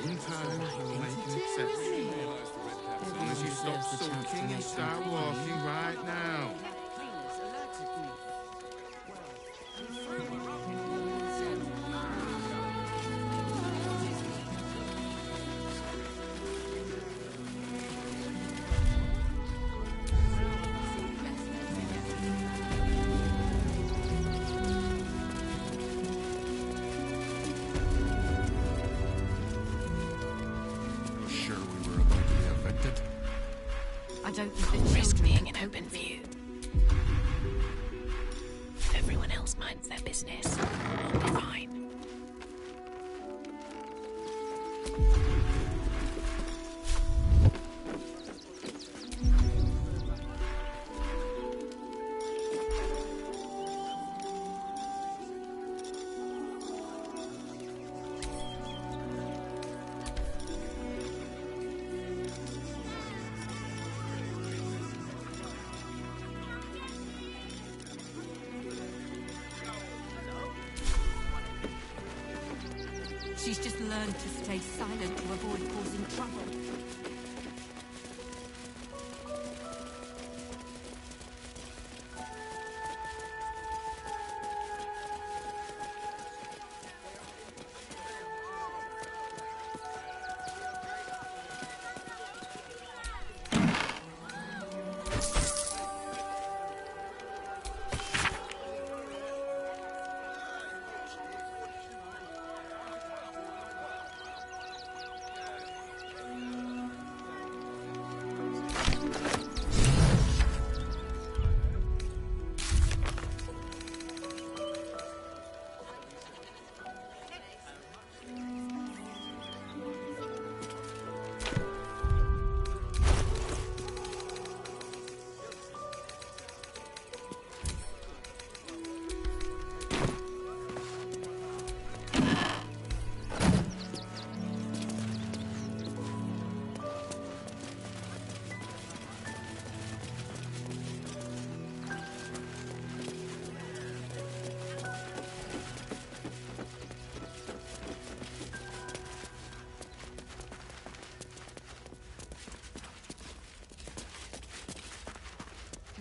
Sometimes you'll make an exception. As long as you stop sulking and start walking right now. I don't think the risk being in open view. If everyone else minds their business, I'll be fine. She's just learned to stay silent to avoid causing trouble.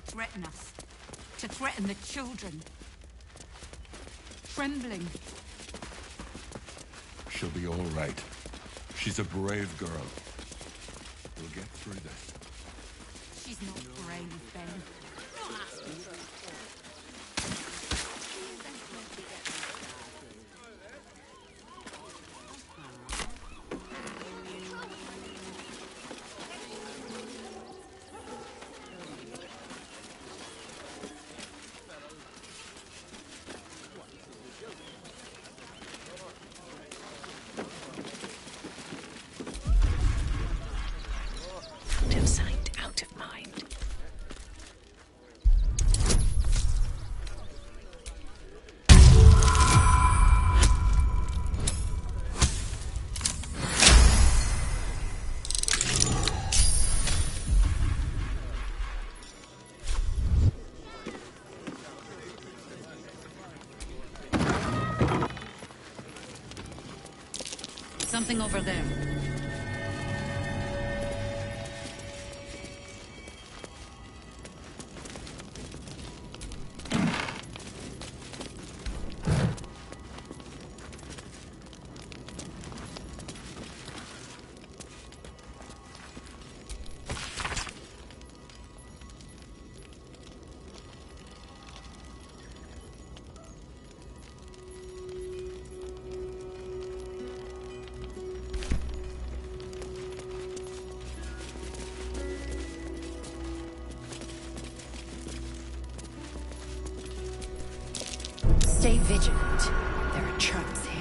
Threaten us, to threaten the children. Trembling. She'll be all right. She's a brave girl. We'll get through this. She's not brave, Ben. Out of sight, out of mind. Something over there. Stay vigilant. There are traps here.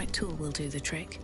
right tool will do the trick.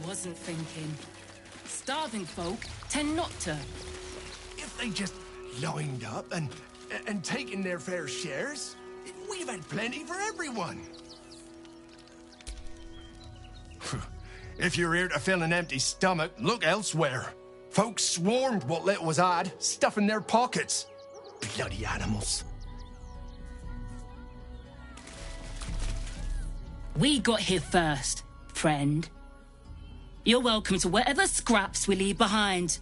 Wasn't thinking. Starving folk tend not to. If they just lined up and taken their fair shares, we'd have had plenty for everyone. If you're here to fill an empty stomach, look elsewhere. Folks swarmed what little was had, stuffing their pockets. Bloody animals. We got here first, friend. You're welcome to whatever scraps we leave behind.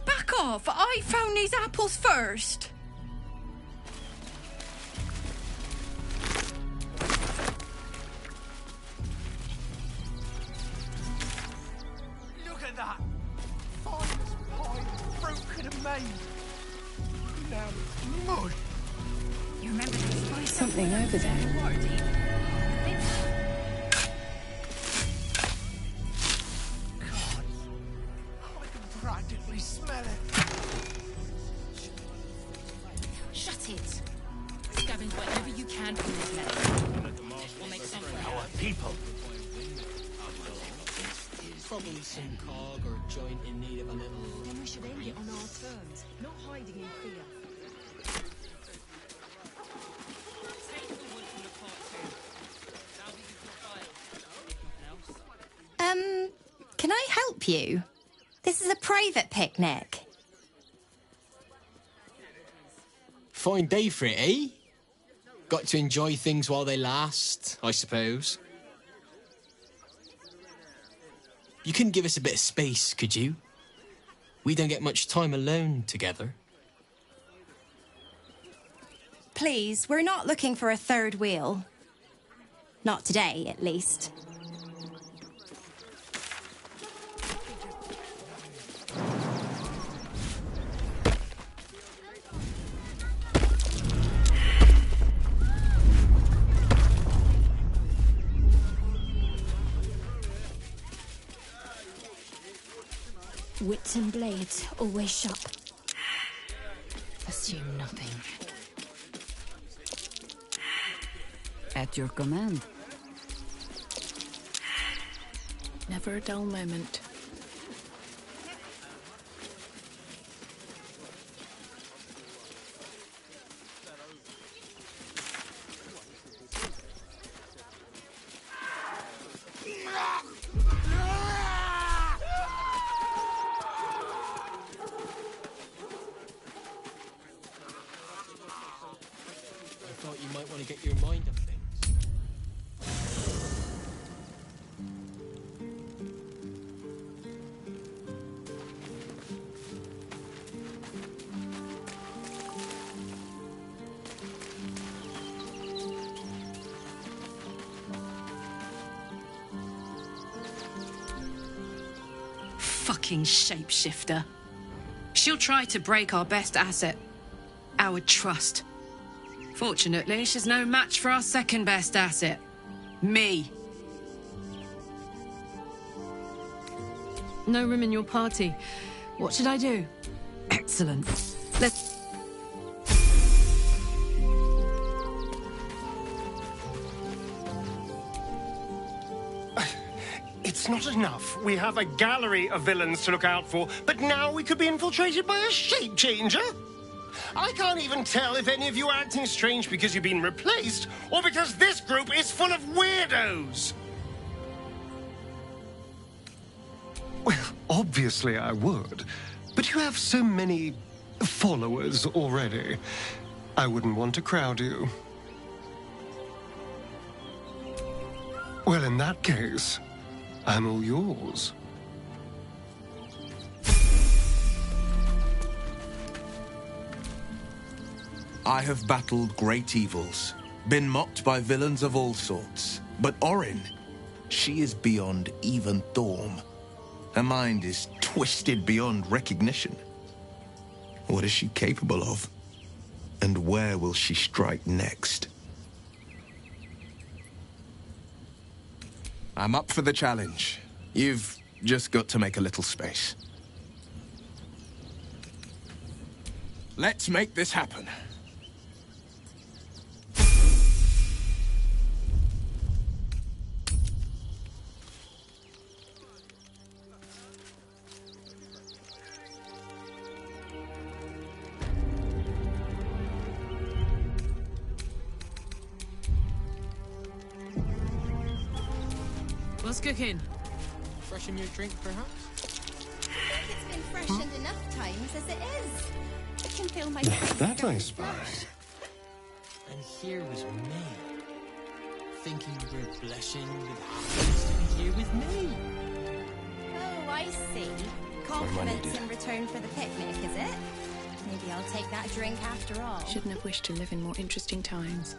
Back off! I found these apples first. Look at that! Finest pie fruit could have made. Now it's mud. You remember that spice? Something over there. Practically smell it. Shut it. Scavenge whatever you can from this mess. We'll make something Our people. Probably some cog or joint in need of a little... Then we should end it on our terms, not hiding in fear. Take the wood from the pot too. Now we can put fire. Nothing else? Can I help you? This is a private picnic. Fine day for it, eh? Got to enjoy things while they last, I suppose. You couldn't give us a bit of space, could you? We don't get much time alone together. Please, we're not looking for a third wheel. Not today, at least. Wits and blades, always sharp. Assume nothing. At your command. Never a dull moment. I thought you might want to get your mind off things. Fucking shapeshifter. She'll try to break our best asset, our trust. Fortunately, she's no match for our second best asset, me. No room in your party. What should I do? Excellent. Let's... It's not enough. We have a gallery of villains to look out for, but now we could be infiltrated by a shape changer? I can't even tell if any of you are acting strange because you've been replaced, or because this group is full of weirdos. Well, obviously I would, but you have so many followers already. I wouldn't want to crowd you. Well, in that case, I'm all yours. I have battled great evils, been mocked by villains of all sorts. But Orin, she is beyond even Thorm. Her mind is twisted beyond recognition. What is she capable of? And where will she strike next? I'm up for the challenge. You've just got to make a little space. Let's make this happen. What's cooking? Freshen your drink, perhaps? I think it's been freshened enough times as it is. I can feel my That I spy. And here was me, thinking you were blushing with happiness to be here with me. Oh, I see. Compliments in return for the picnic, is it? Maybe I'll take that drink after all. Shouldn't have wished to live in more interesting times.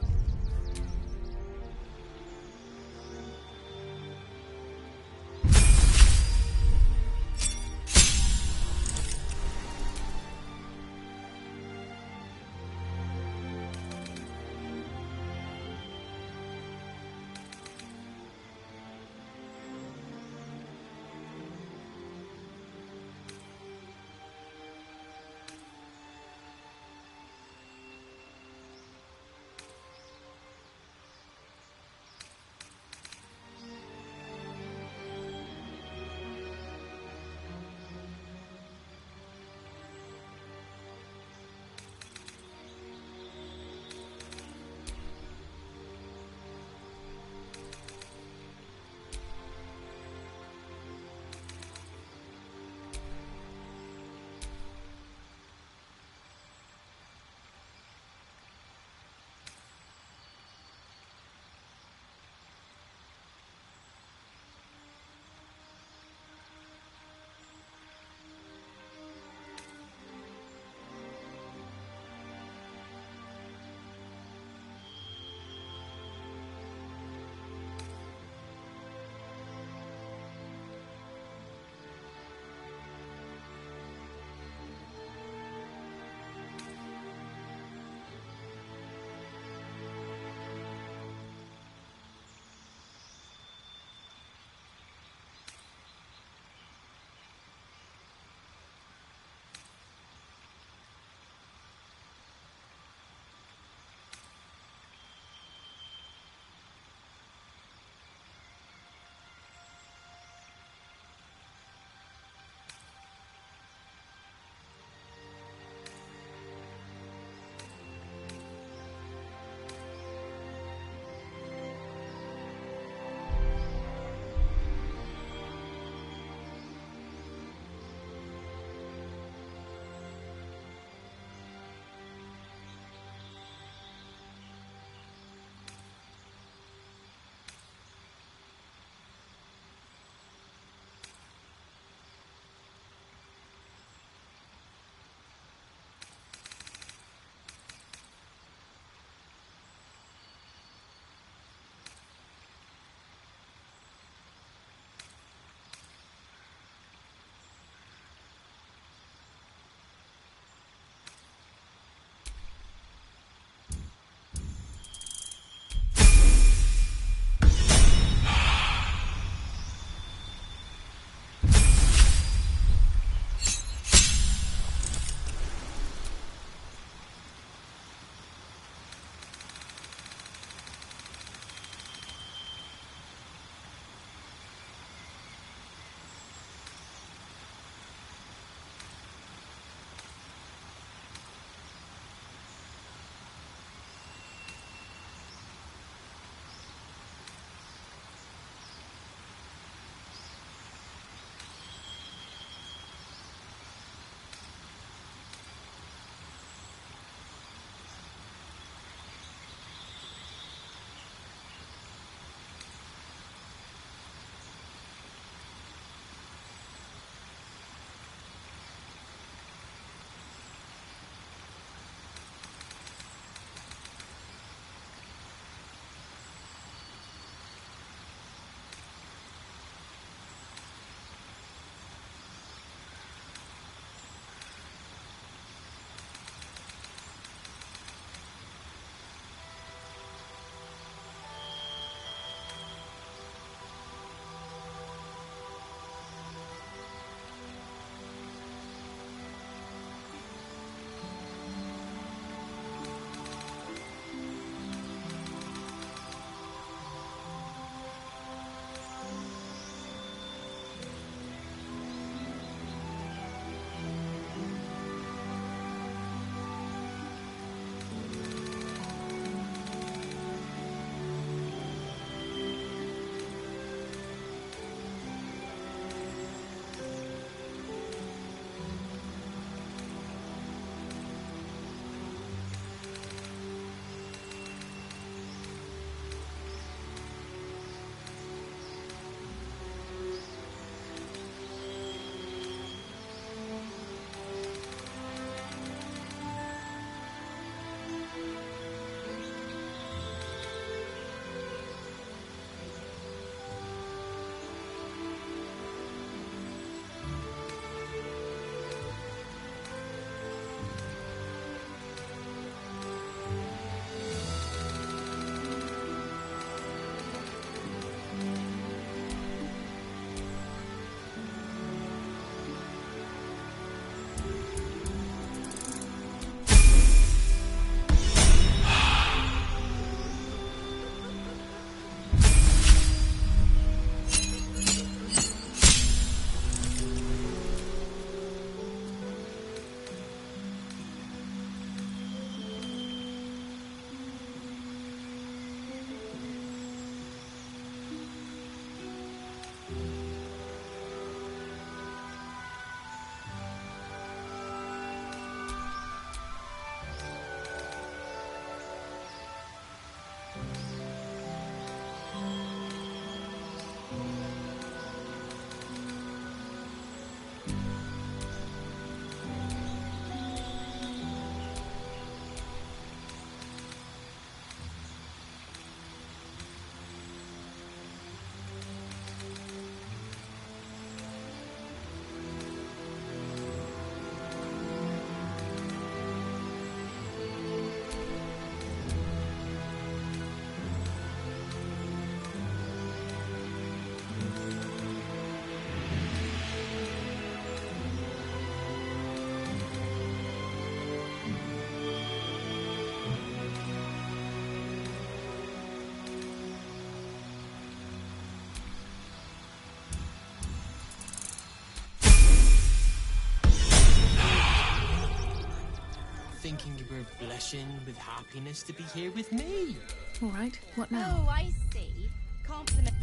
thinking you were blushing with happiness to be here with me. All right, what now? Oh, I see. Compliment.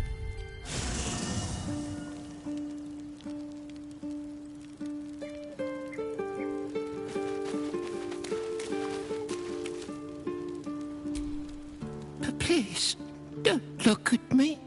But please, don't look at me.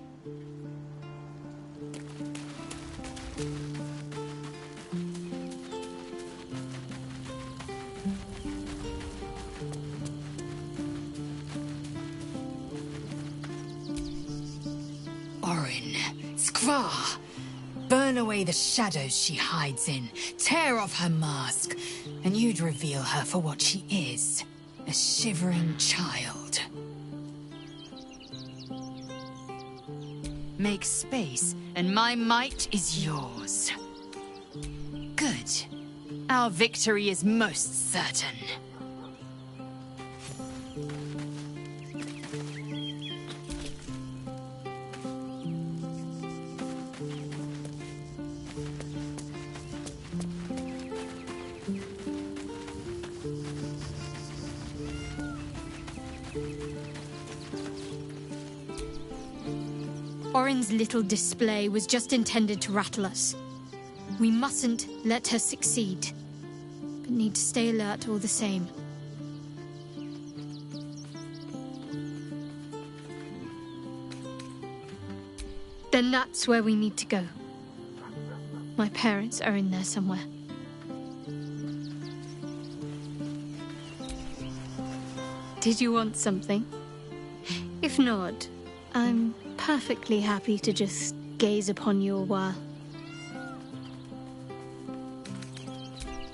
Orin, Skra, burn away the shadows she hides in, tear off her mask, and you'd reveal her for what she is, a shivering child. Make space, and my might is yours. Good. Our victory is most certain. Orin's little display was just intended to rattle us. We mustn't let her succeed, but need to stay alert all the same. Then that's where we need to go. My parents are in there somewhere. Did you want something? If not, I'm perfectly happy to just gaze upon you a while.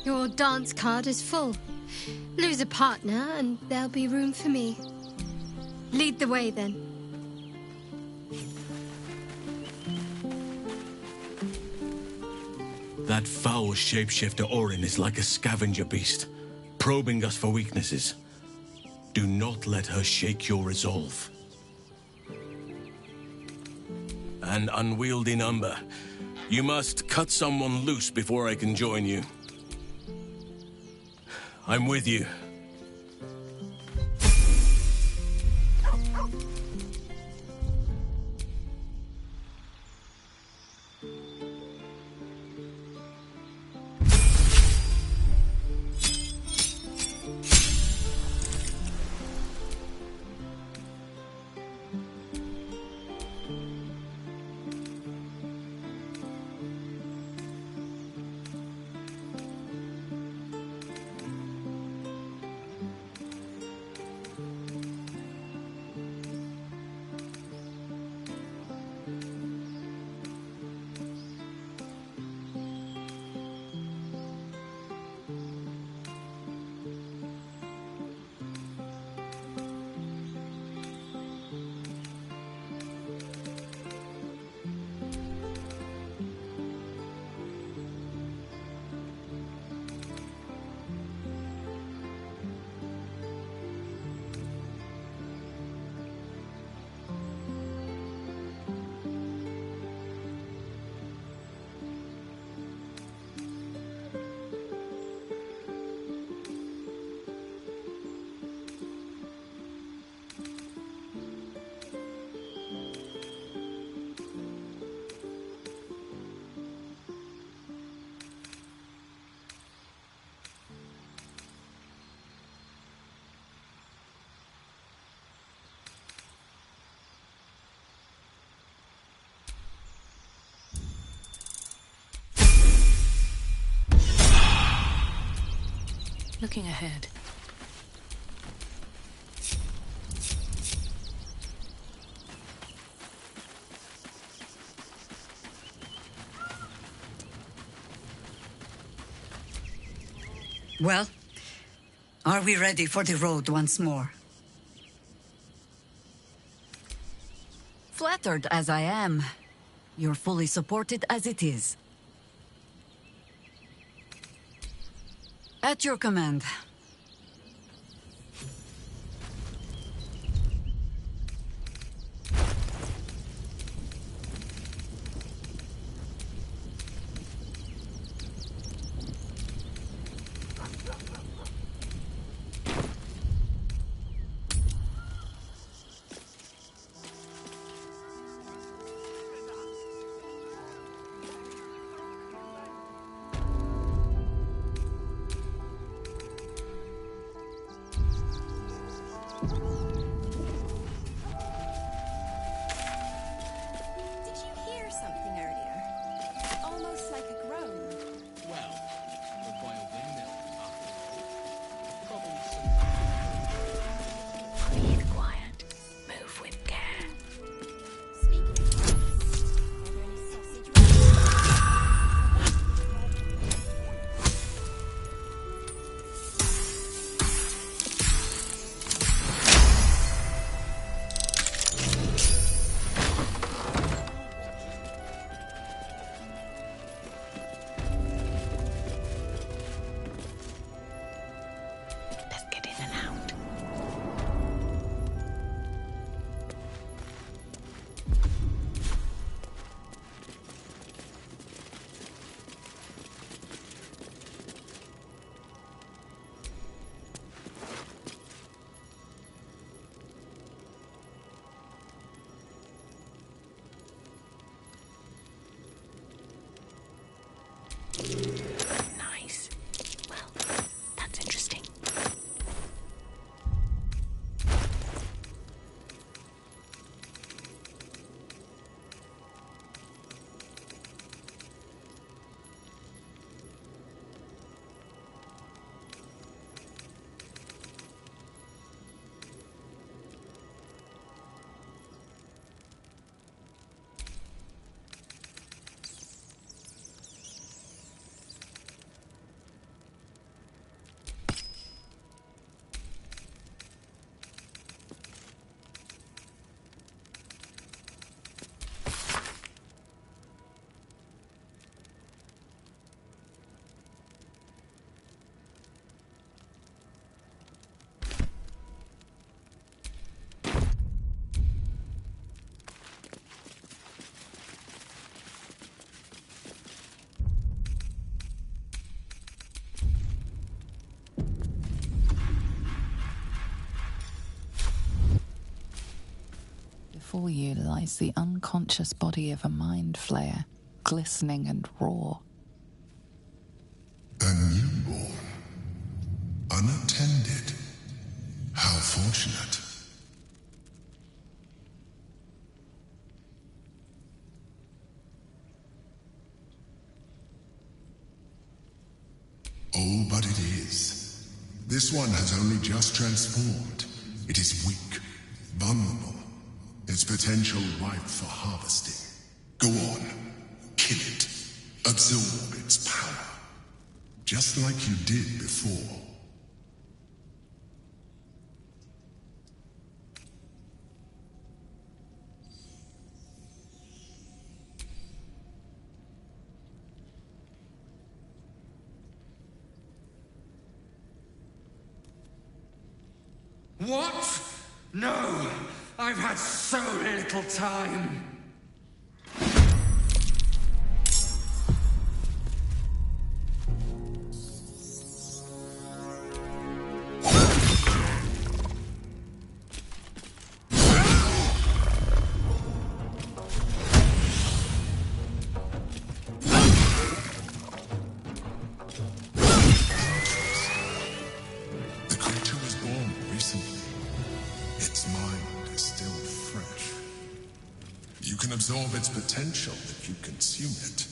Your dance card is full. Lose a partner and there'll be room for me. Lead the way then. That foul shapeshifter Orin is like a scavenger beast, probing us for weaknesses. Do not let her shake your resolve. An unwieldy number. You must cut someone loose before I can join you. I'm with you. Looking ahead. Well, are we ready for the road once more? Flattered as I am, you're fully supported as it is. At your command. before you lies the unconscious body of a mind flayer, glistening and raw. A newborn. Unattended. How fortunate. Oh, but it is. This one has only just transformed. It is weak, vulnerable. Its potential ripe for harvesting. Go on, kill it. Absorb its power. Just like you did before. What? No! I've had so little time! Absorb its potential if you consume it.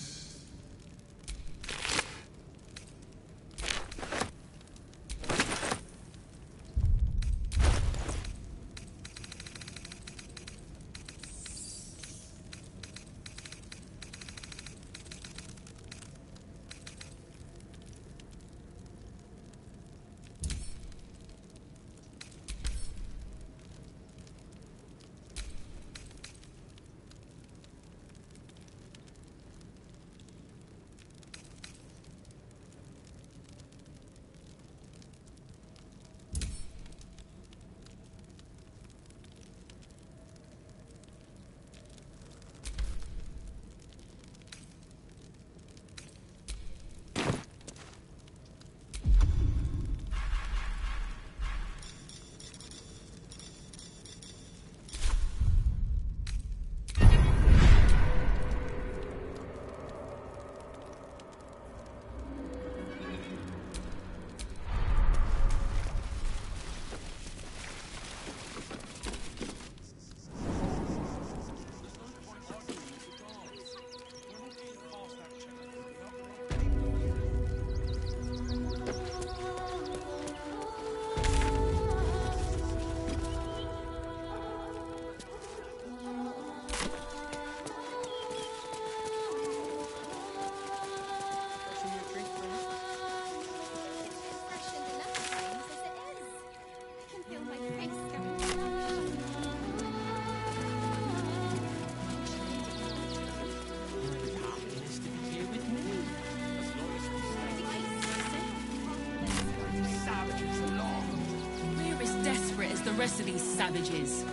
Rest of these savages.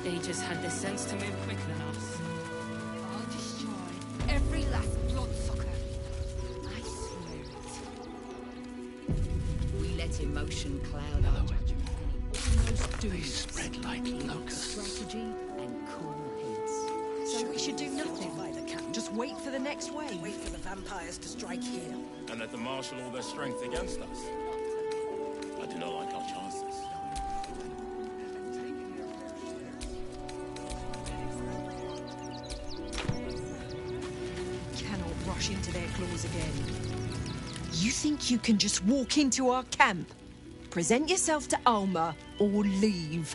They just had the sense to move quicker than us. I'll destroy every last bloodsucker. I swear it. We let emotion cloud our judgment. Almost do. They spread like locusts. Strategy and cool heads. So we should do nothing by the camp. Just wait for the next wave. Wait for the vampires to strike here. And let them marshal all their strength against us. I do not like our chances. Rush into their claws again. You think you can just walk into our camp, present yourself to Alma, or leave?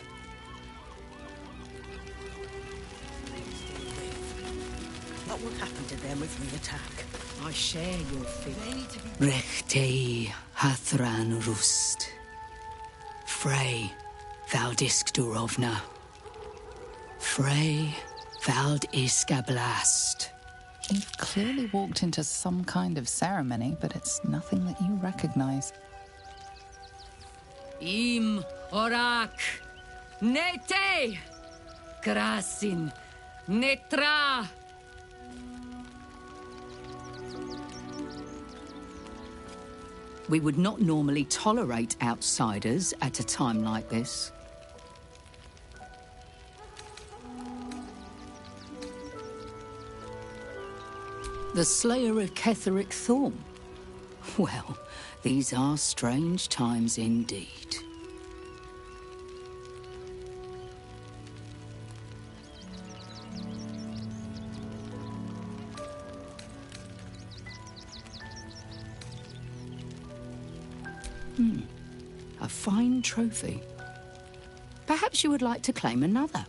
What will happen to them if we attack? I share your fear. Rechtei hathran rust. Frey, valdisk durovna. Frey, vald iska blast. You've clearly walked into some kind of ceremony, but it's nothing that you recognize. Im orak, nete, krasin, netra. We would not normally tolerate outsiders at a time like this. The slayer of Ketheric Thorm? Well, these are strange times indeed. A fine trophy. Perhaps you would like to claim another.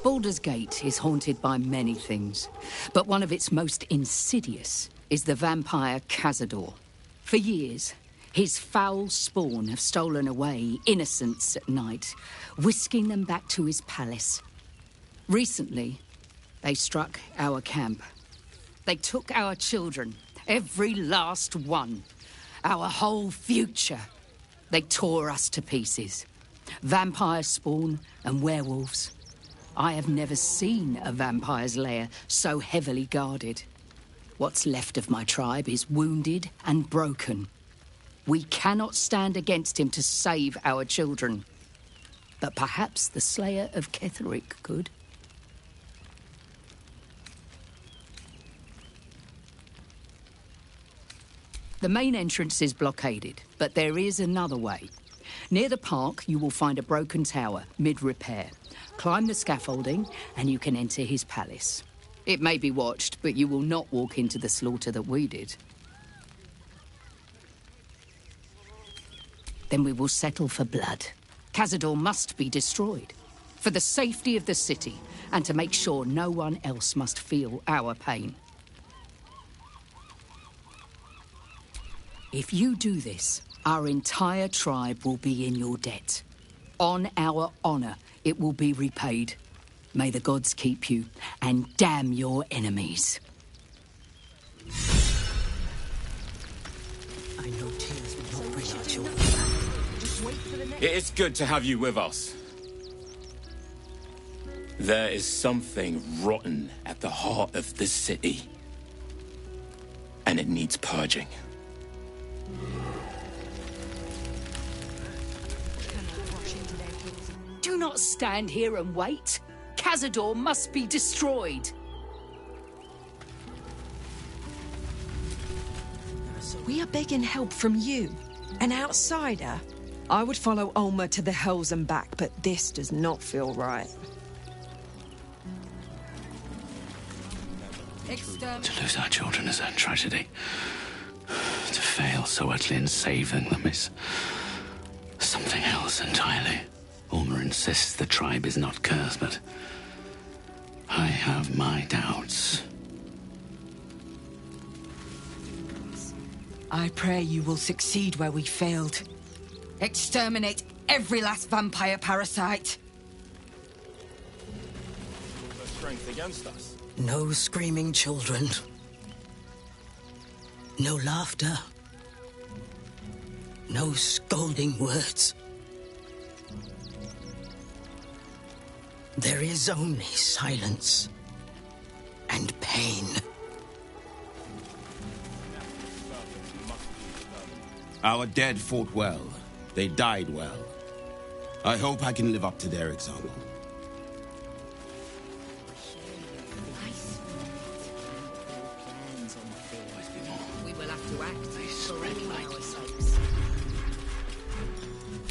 Baldur's Gate is haunted by many things, but one of its most insidious is the vampire Cazador. For years, his foul spawn have stolen away innocents at night, whisking them back to his palace. Recently, they struck our camp. They took our children, every last one, our whole future. They tore us to pieces. Vampire spawn and werewolves. I have never seen a vampire's lair so heavily guarded. What's left of my tribe is wounded and broken. We cannot stand against him to save our children. But perhaps the Slayer of Ketheric could. The main entrance is blockaded, but there is another way. Near the park, you will find a broken tower, mid-repair. Climb the scaffolding, and you can enter his palace. It may be watched, but you will not walk into the slaughter that we did. Then we will settle for blood. Cazador must be destroyed. For the safety of the city, and to make sure no one else must feel our pain. If you do this, our entire tribe will be in your debt. On our honor, it will be repaid. May the gods keep you, and damn your enemies. I know tears will not bring our children. It is good to have you with us. There is something rotten at the heart of this city, and it needs purging. Do not stand here and wait. Cazador must be destroyed. We are begging help from you, an outsider. I would follow Ulmer to the hells and back, but this does not feel right. To lose our children is a tragedy. To fail so utterly in saving them is something else entirely. Ulmer insists the tribe is not cursed, but I have my doubts. I pray you will succeed where we failed. Exterminate every last vampire parasite. The strength against us. No screaming children. No laughter. No scolding words. There is only silence and pain. Our dead fought well. They died well. I hope I can live up to their example. We will have to act for any our sakes.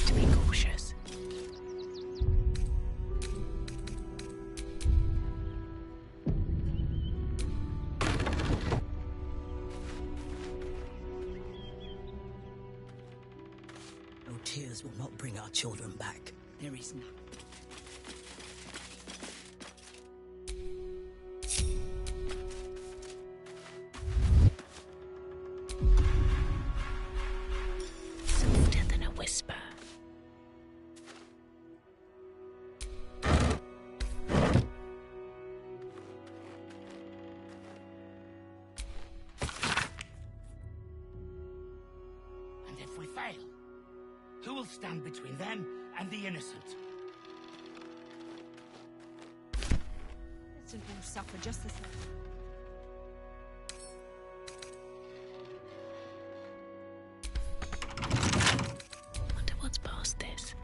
To be cautious. No tears will not bring our children back. There is none. Softer than a whisper. And if we fail, who will stand between them and the innocent? Innocent will suffer just the same. Wonder what's past this.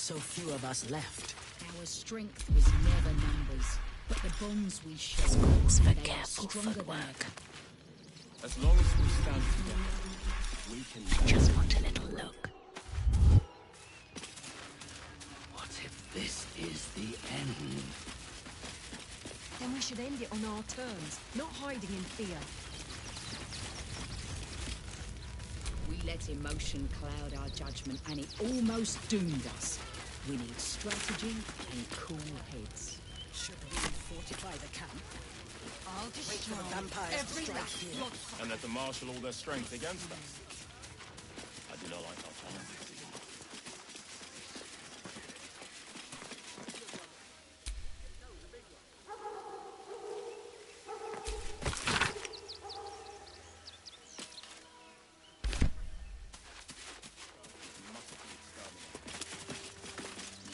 so few of us left? Our strength was never numbers, but the bonds we share. Calls for they are careful stronger than footwork. As long as we stand together, we can... Just want a little look. What if this is the end? Then we should end it on our terms, not hiding in fear. We let emotion cloud our judgment, and it almost doomed us. We need strategy and cool heads. Should we fortify the camp? I'll Wait for the vampires to strike here. And let them marshal all their strength against us. I do not like our chances.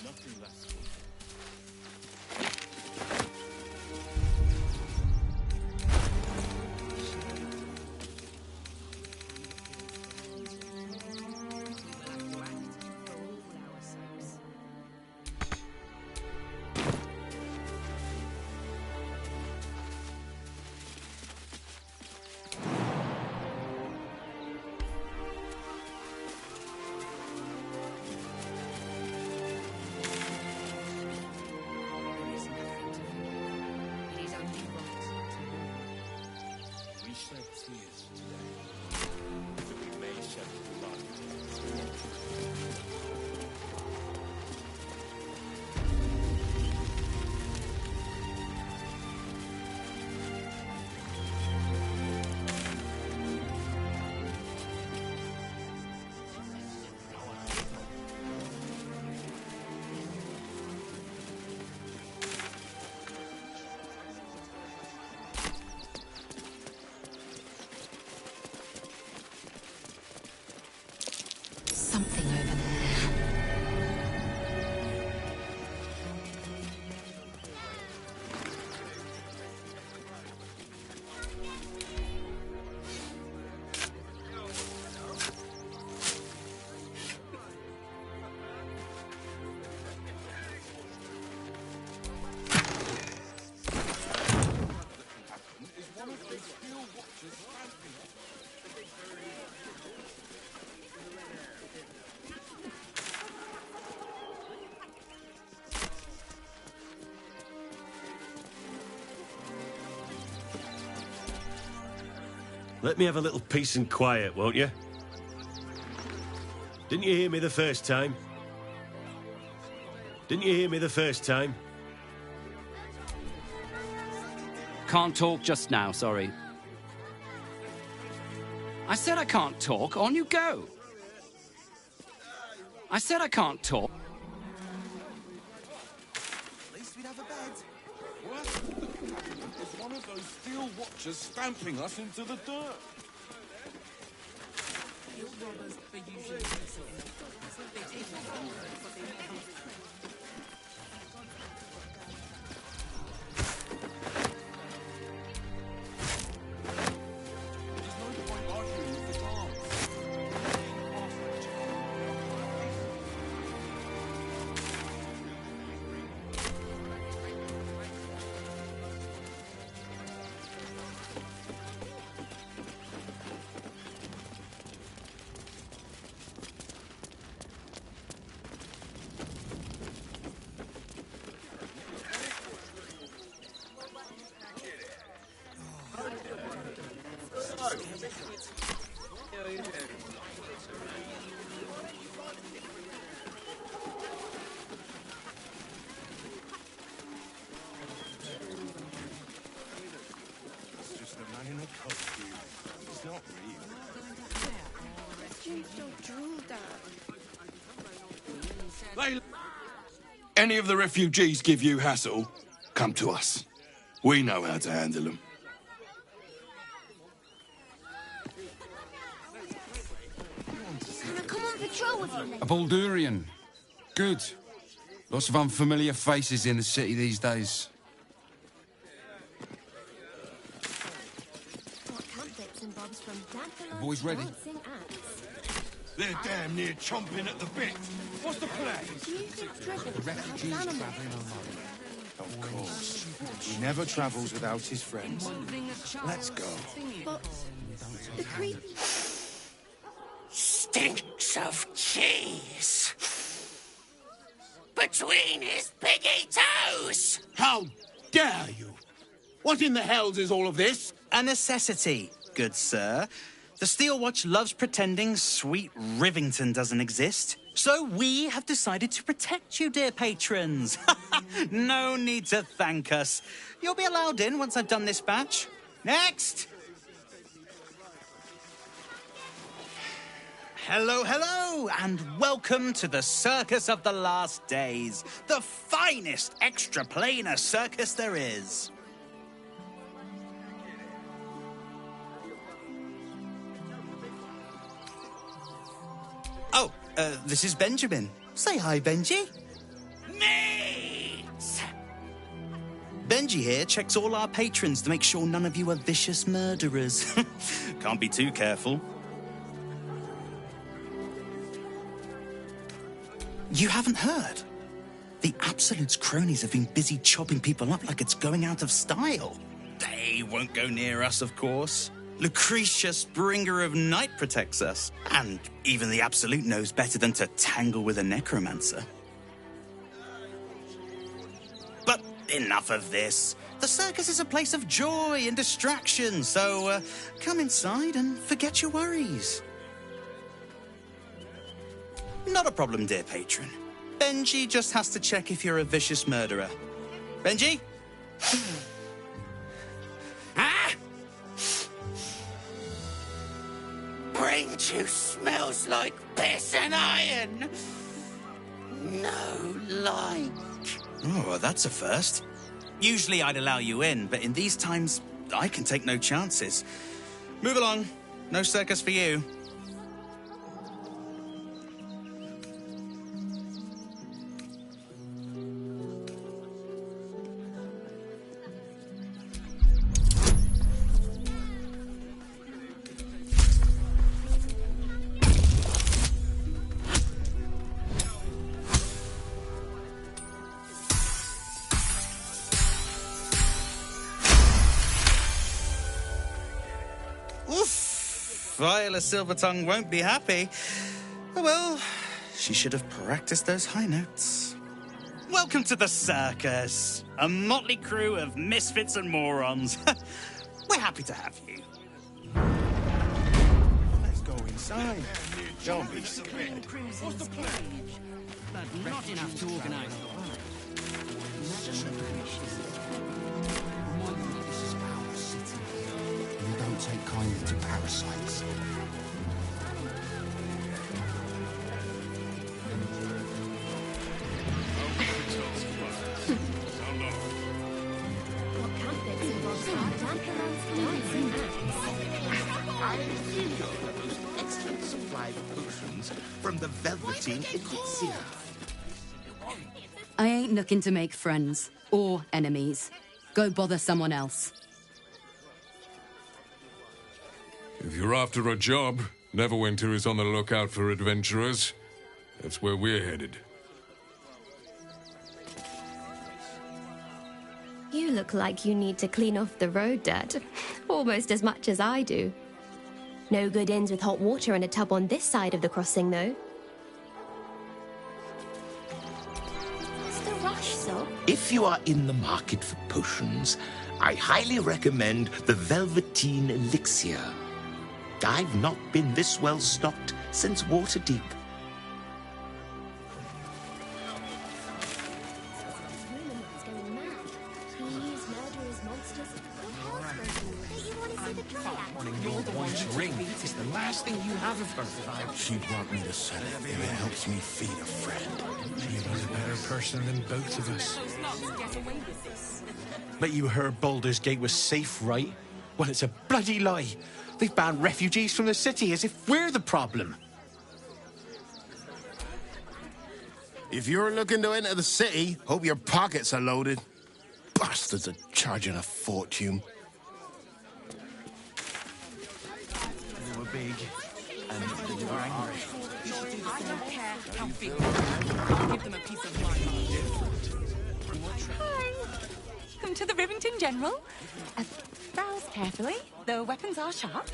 Nothing less. We shed tears today, so we may shed blood tomorrow. Something over there. Let me have a little peace and quiet, won't you? Didn't you hear me the first time? Didn't you hear me the first time? Can't talk just now, sorry. I said I can't talk. On you go. I said I can't talk. At least we'd have a bed. What? There's one of those steel watchers stamping us into the dirt. It's just a man in a costume. It's not real. Don't drool, Dad. Any of the refugees give you hassle, come to us. We know how to handle them. Can I come on patrol with you A later? Baldurian. Good. Lots of unfamiliar faces in the city these days. What camp bits and bobs The boys ready? They're damn near chomping at the bit. What's the plan? The refugees travelling alone. Of course. He never travels without his friends. Let's go. But the creep... Stinks of cheese between his piggy toes. How dare you? What in the hells is all of this? A necessity, good sir. The Steel Watch loves pretending sweet Rivington doesn't exist. So we have decided to protect you, dear patrons. No need to thank us. You'll be allowed in once I've done this batch. Next! Hello, hello, and welcome to the Circus of the Last Days, the finest extra-planar circus there is. Oh, this is Benjamin. Say hi, Benji. Meat! Benji here checks all our patrons to make sure none of you are vicious murderers. Can't be too careful. You haven't heard? The Absolute's cronies have been busy chopping people up like it's going out of style. They won't go near us, of course. Lucretius, bringer of night, protects us. And even the Absolute knows better than to tangle with a necromancer. But enough of this. The circus is a place of joy and distraction, so come inside and forget your worries. Not a problem, dear patron. Benji just has to check if you're a vicious murderer. Benji? Ah! Brain juice smells like piss and iron. No like. Oh, that's a first. Usually I'd allow you in, but in these times, I can take no chances. Move along. No circus for you. Viola Silvertongue won't be happy. Oh well, she should have practiced those high notes. Welcome to the circus, a motley crew of misfits and morons. We're happy to have you. Let's go inside. Don't be scared. What's the plan? But not enough to organise. This is our city. You don't take kindly to parasites. Excellent supply of potions from the Velveteen Elixir. I ain't looking to make friends or enemies. Go bother someone else. If you're after a job, Neverwinter is on the lookout for adventurers. That's where we're headed. You look like you need to clean off the road dirt, almost as much as I do. No good inns with hot water and a tub on this side of the crossing, though. What's the rush, so? If you are in the market for potions, I highly recommend the Velveteen Elixir. I've not been this well stocked since Waterdeep. You're the one to ring. It's the last thing you have of her. She brought me to sell it, and it helps me feed a friend. She was a better person than both of us. But you heard Baldur's Gate was safe, right? Well, it's a bloody lie. They've banned refugees from the city as if we're the problem. If you're looking to enter the city, hope your pockets are loaded. Bastards are charging a fortune. big and you're angry. I don't care how big they are. I'll give them a piece of my mind. Hi. Welcome to the Rivington General. Browse carefully. The weapons are sharp.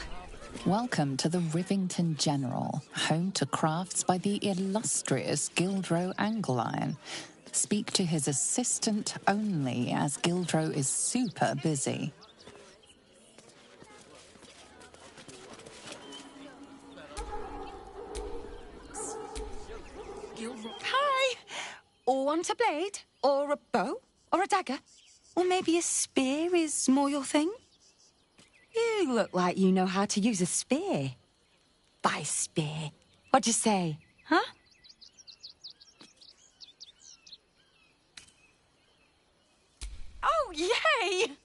Welcome to the Rivington General, home to crafts by the illustrious Gildro Angleiron. Speak to his assistant only, as Gildro is super busy. Hi. Or want a blade? Or a bow? Or a dagger? Or maybe a spear is more your thing? You look like you know how to use a spear. By spear. What'd you say? Huh? Oh, yay!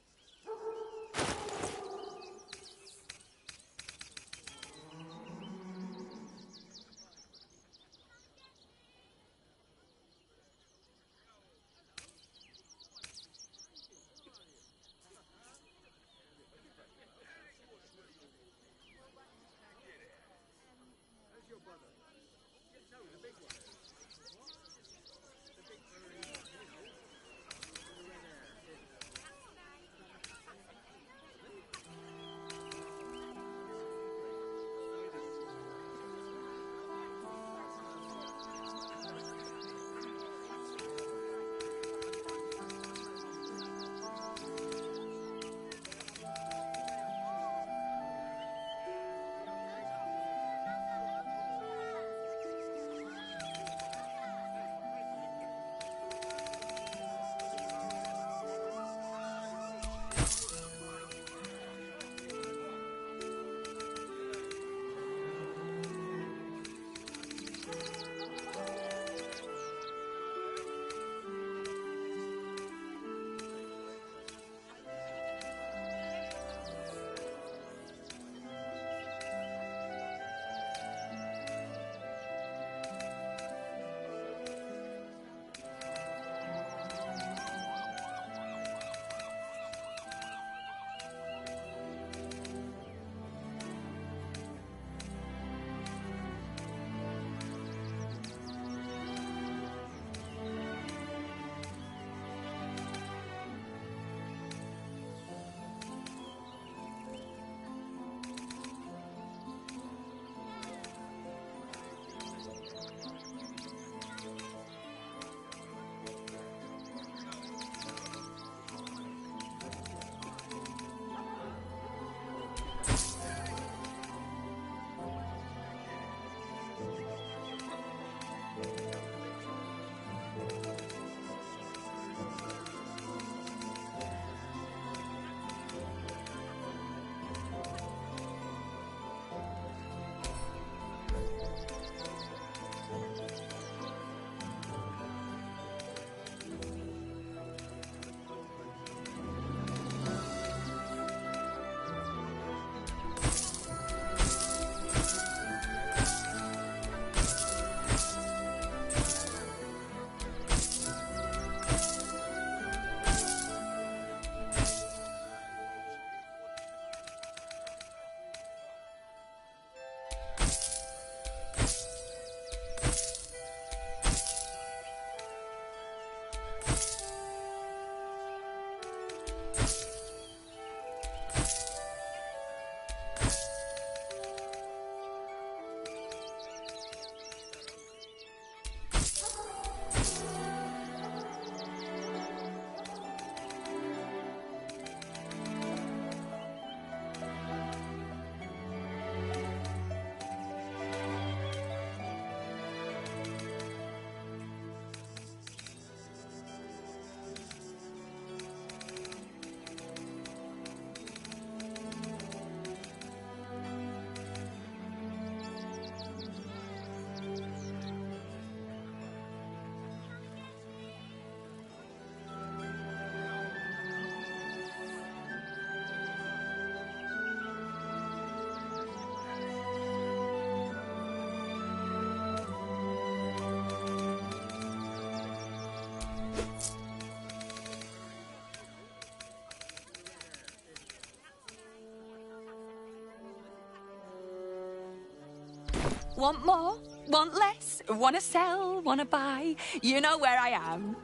Want more? Want less? Wanna sell? Wanna buy? You know where I am.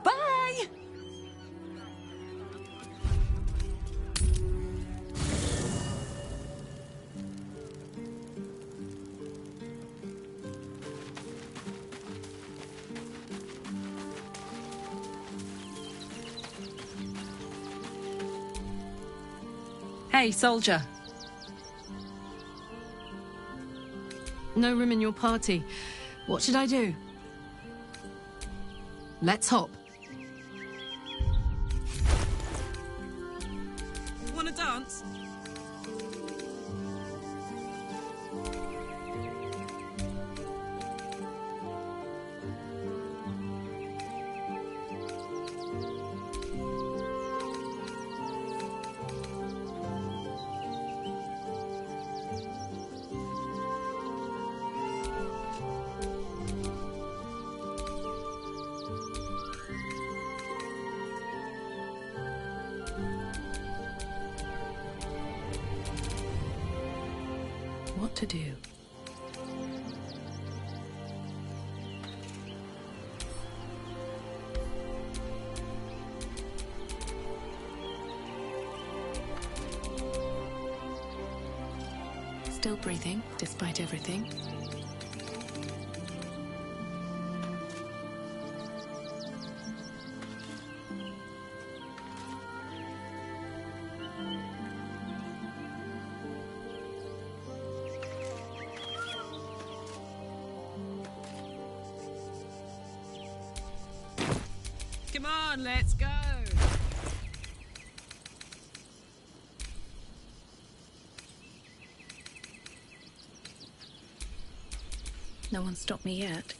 Bye! Hey, soldier. No room in your party. What should I do? Let's hop. Wanna dance? What to do? Still breathing, despite everything. Come on, let's go. No one stopped me yet.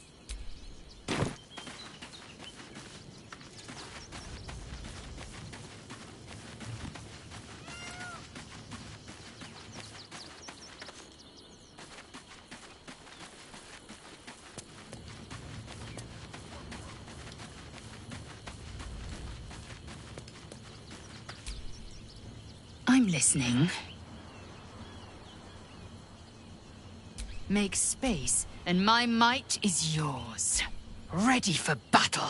I'm listening. Make space, and my might is yours. Ready for battle.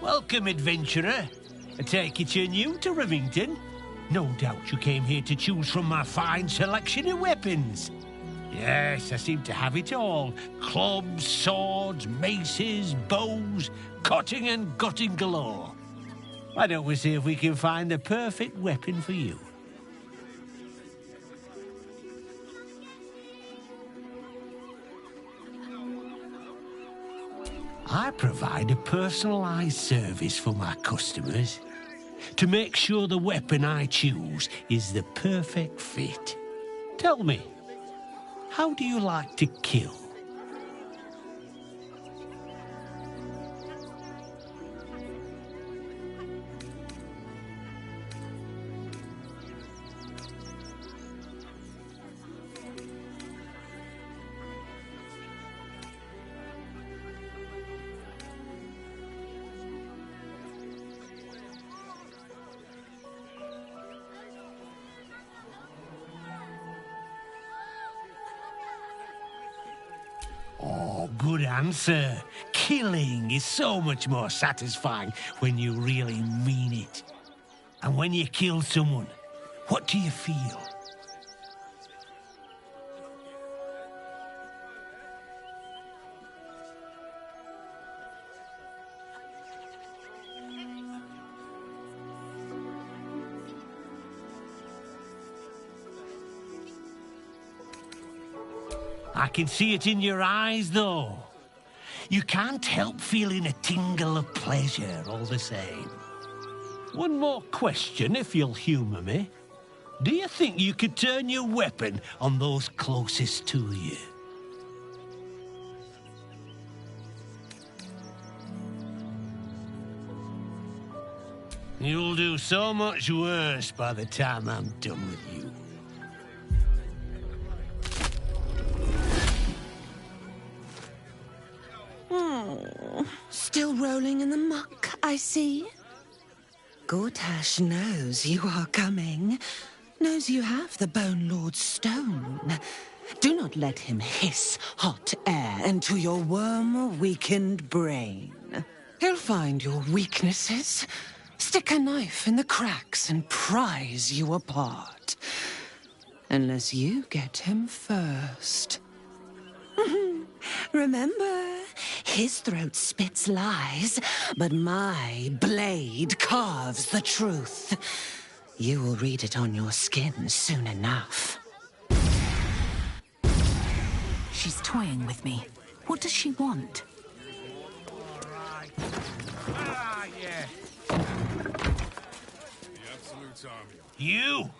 Welcome, adventurer. I take it you're new to Rivington. No doubt you came here to choose from my fine selection of weapons. Yes, I seem to have it all. Clubs, swords, maces, bows, cutting and gutting galore. Why don't we see if we can find the perfect weapon for you? I provide a personalized service for my customers to make sure the weapon I choose is the perfect fit. Tell me, how do you like to kill? Oh, good answer. Killing is so much more satisfying when you really mean it. And when you kill someone, what do you feel? I can see it in your eyes, though. You can't help feeling a tingle of pleasure all the same. One more question, if you'll humour me. Do you think you could turn your weapon on those closest to you? You'll do so much worse by the time I'm done with you. Still rolling in the muck, I see. Gortash knows you are coming. Knows you have the Bone Lord's stone. Do not let him hiss hot air into your worm-weakened brain. He'll find your weaknesses, stick a knife in the cracks and prise you apart. Unless you get him first. Remember, his throat spits lies, but my blade carves the truth. You will read it on your skin soon enough. She's toying with me. What does she want? Yeah. You!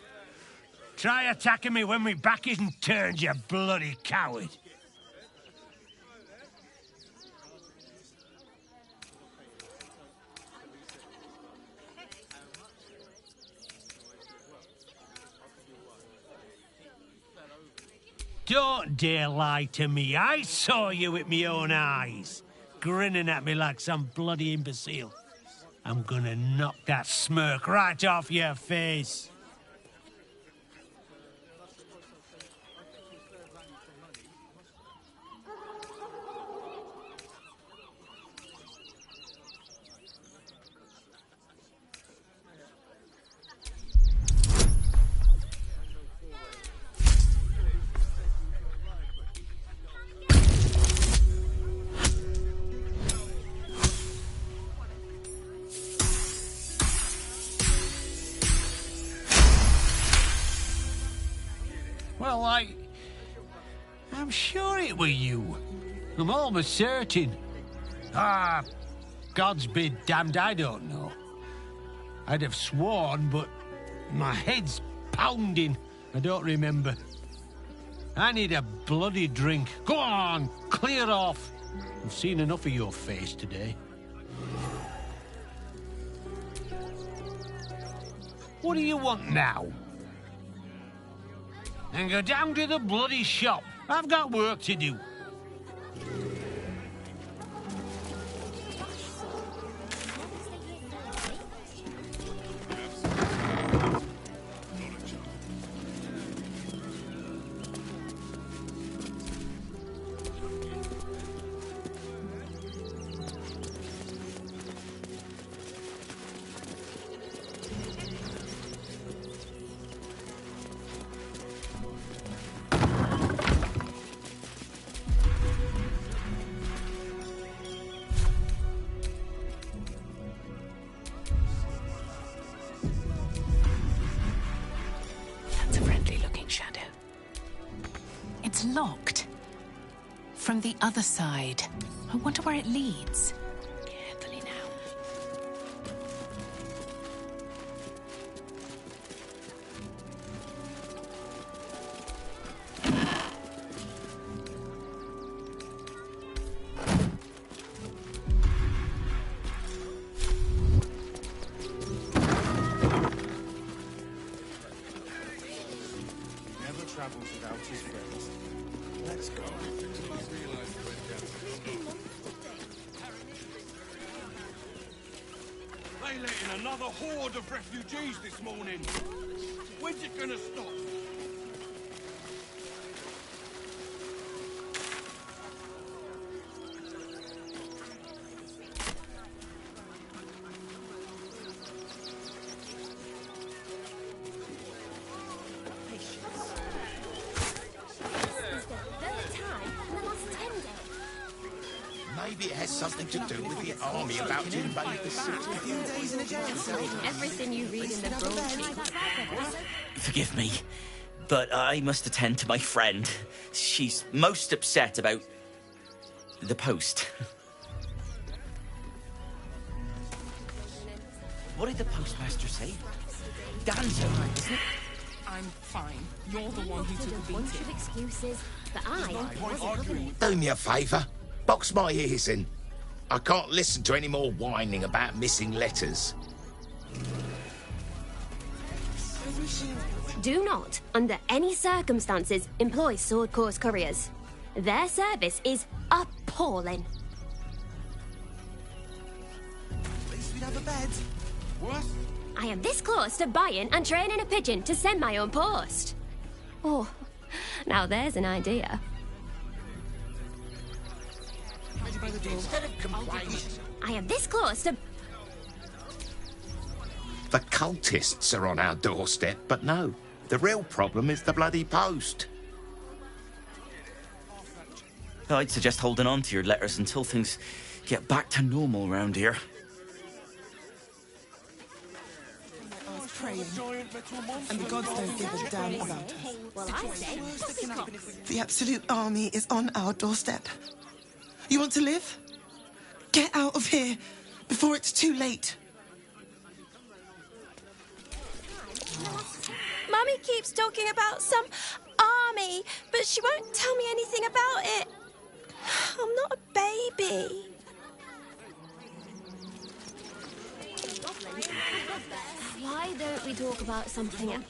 Try attacking me when my back isn't turned, you bloody coward! Don't dare lie to me. I saw you with my own eyes, grinning at me like some bloody imbecile. I'm gonna knock that smirk right off your face. Well, I'm sure it were you. I'm almost certain. God's be damned, I don't know. I'd have sworn, but my head's pounding. I don't remember. I need a bloody drink. Go on, clear off. I've seen enough of your face today. What do you want now? And go down to the bloody shop. I've got work to do. It's locked. From the other side. I wonder where it leads. Carefully now. Never travels without his friends. Let's go. They let in another horde of refugees this morning. When's it gonna stop? Maybe it has something to do with the army about to invade the city. Everything you read in the broadsheet. Forgive me. But I must attend to my friend. She's most upset about the post. What did the postmaster say? Dan's alright, isn't it? I'm fine. You're the one who took a bunch of beating. excuses, but I wasn't looking at Do me a favour. Box my ears in. I can't listen to any more whining about missing letters. Do not, under any circumstances, employ Sword Course couriers. Their service is appalling. At least we'd have a bed. What? I am this close to buying and training a pigeon to send my own post. Oh, now there's an idea. Instead of complaining, I am this close to... the cultists are on our doorstep, but no. The real problem is the bloody post. I'd suggest holding on to your letters until things get back to normal round here. Praying, and the gods don't give a damn about us. Well, I say, The Absolute Army is on our doorstep. You want to live? Get out of here before it's too late. Mummy keeps talking about some army, but she won't tell me anything about it. I'm not a baby. why don't we talk about something else?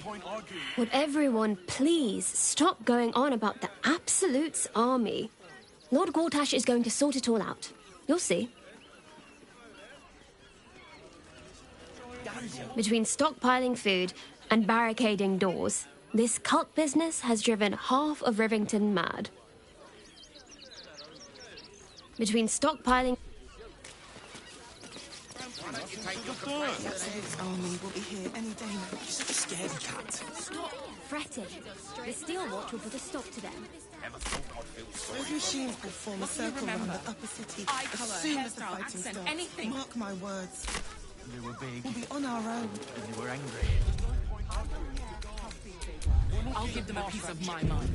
Would everyone please stop going on about the Absolute's army? Lord Gortash is going to sort it all out. You'll see. Between stockpiling food and barricading doors, this cult business has driven half of Rivington mad. Between stockpiling... The Absolute's army will be here any day now. You're such a scaredy cat. Stop fretting. The Steel Watch will put a stop to them. Those machines will form a circle around the upper city as soon as the fighting starts. Anything. Mark my words. You were big. We'll be on our own. And you were angry. I'll give them a piece of my mind.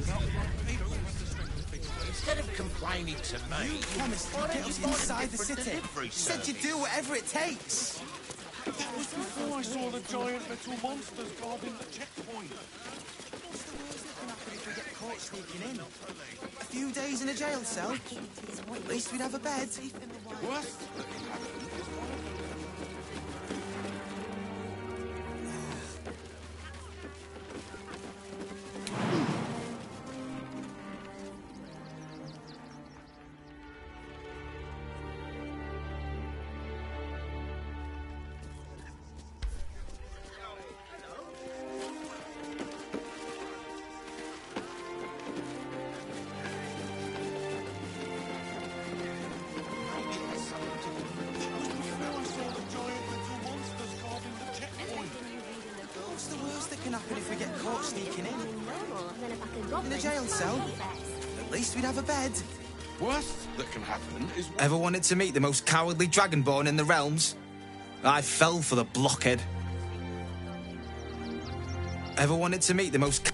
Instead of complaining to me, You promised to get us inside the city. You said you'd do whatever it takes. That was before I saw the giant metal monsters guarding the checkpoint. What's the worst that can happen if we get caught sneaking in? A few days in a jail cell? At least we'd have a bed. Worst that can happen is one of those... What's the worst that can happen if we get caught sneaking in? In a In jail cell? At least we'd have a bed. Worst that can happen is... Ever wanted to meet the most cowardly dragonborn in the realms? I fell for the blockhead. Ever wanted to meet the most...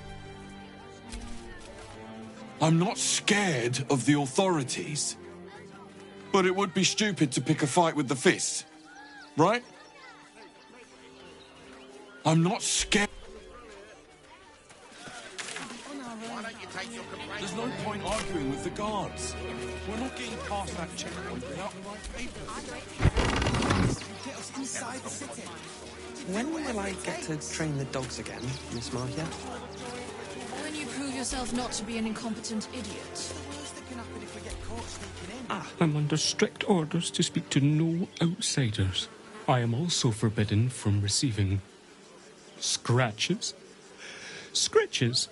I'm not scared of the authorities. But it would be stupid to pick a fight with the fist. Right? I'm not scared. There's no point arguing with the guards. We're not getting past that checkpoint without the right papers. Get us inside the city. When will I get to train the dogs again, Miss Marcia? When you prove yourself not to be an incompetent idiot. What's the worst that can happen if we get caught sneaking in? I'm under strict orders to speak to no outsiders. I am also forbidden from receiving scratches, scritches,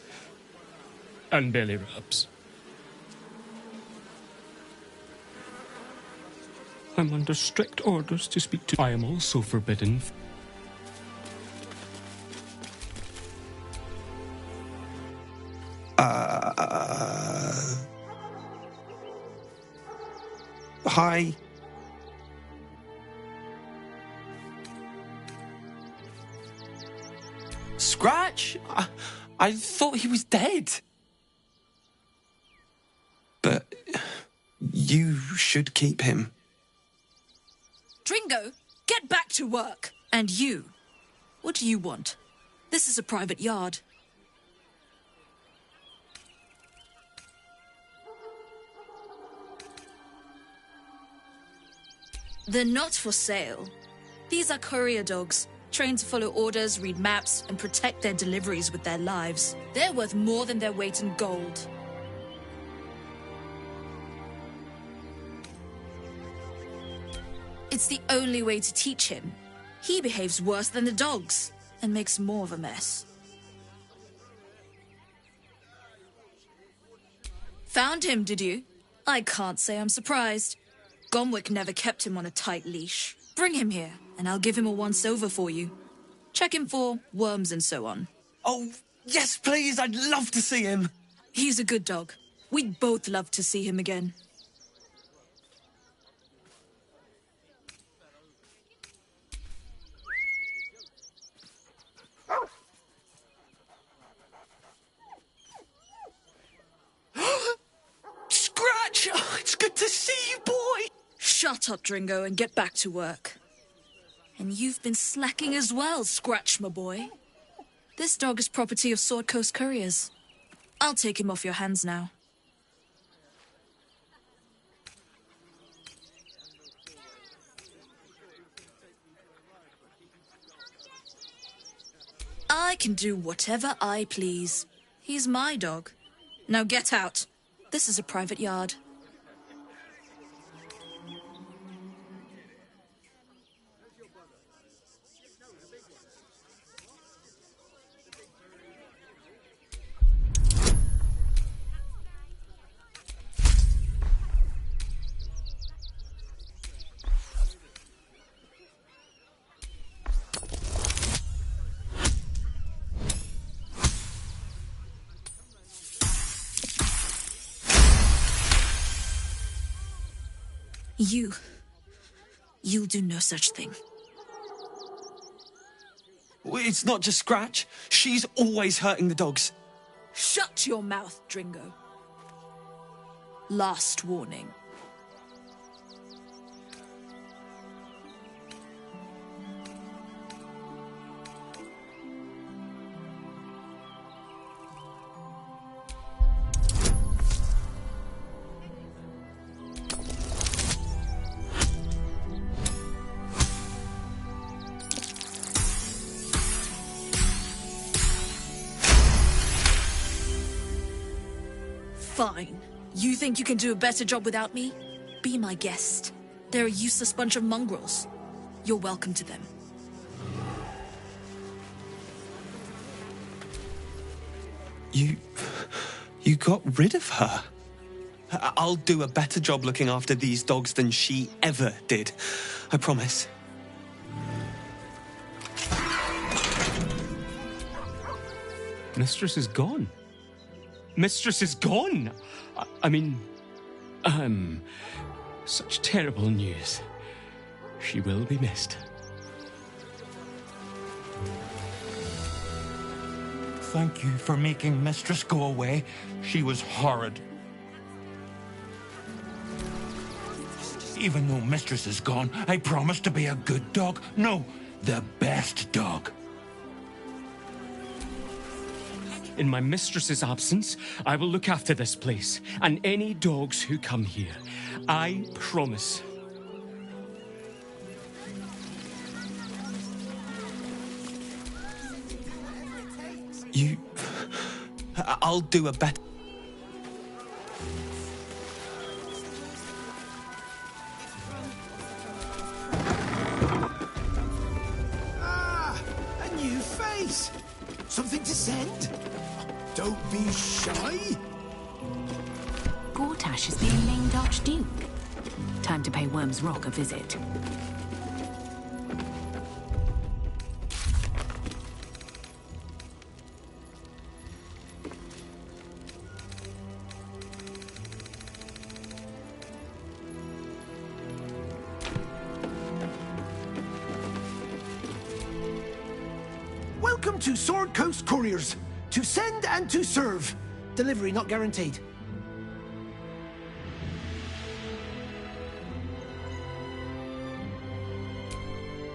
and belly rubs. I'm under strict orders to speak to... I am also forbidden... Hi. Scratch? I thought he was dead. But you should keep him. Dringo, get back to work. And you, what do you want? This is a private yard. They're not for sale. These are courier dogs, trained to follow orders, read maps, and protect their deliveries with their lives. They're worth more than their weight in gold. It's the only way to teach him. He behaves worse than the dogs, and makes more of a mess. Found him, did you? I can't say I'm surprised. Gomwick never kept him on a tight leash. Bring him here, and I'll give him a once-over for you. Check him for worms and so on. Oh, yes, please. I'd love to see him. He's a good dog. We'd both love to see him again. Scratch! Oh, it's good to see you, boy! Shut up, Dringo, and get back to work. And you've been slacking as well, Scratch, my boy. This dog is property of Sword Coast Couriers. I'll take him off your hands now. I can do whatever I please. He's my dog. Now get out. This is a private yard. You'll do no such thing. It's not just Scratch. She's always hurting the dogs. Shut your mouth, Dringo. Last warning. Fine. You think you can do a better job without me? Be my guest. They're a useless bunch of mongrels. You're welcome to them. You got rid of her? I'll do a better job looking after these dogs than she ever did. I promise. Mistress is gone. Mistress is gone! I mean, such terrible news. She will be missed. Thank you for making Mistress go away. She was horrid. Even though Mistress is gone, I promise to be a good dog. No, the best dog. In my mistress's absence, I will look after this place and any dogs who come here. I promise. I'll do a better... Ah, a new face. Something to send? Don't be shy. Gortash is being named Archduke. Time to pay Worm's Rock a visit. Welcome to Sword Coast Couriers. To send and to serve. Delivery not guaranteed.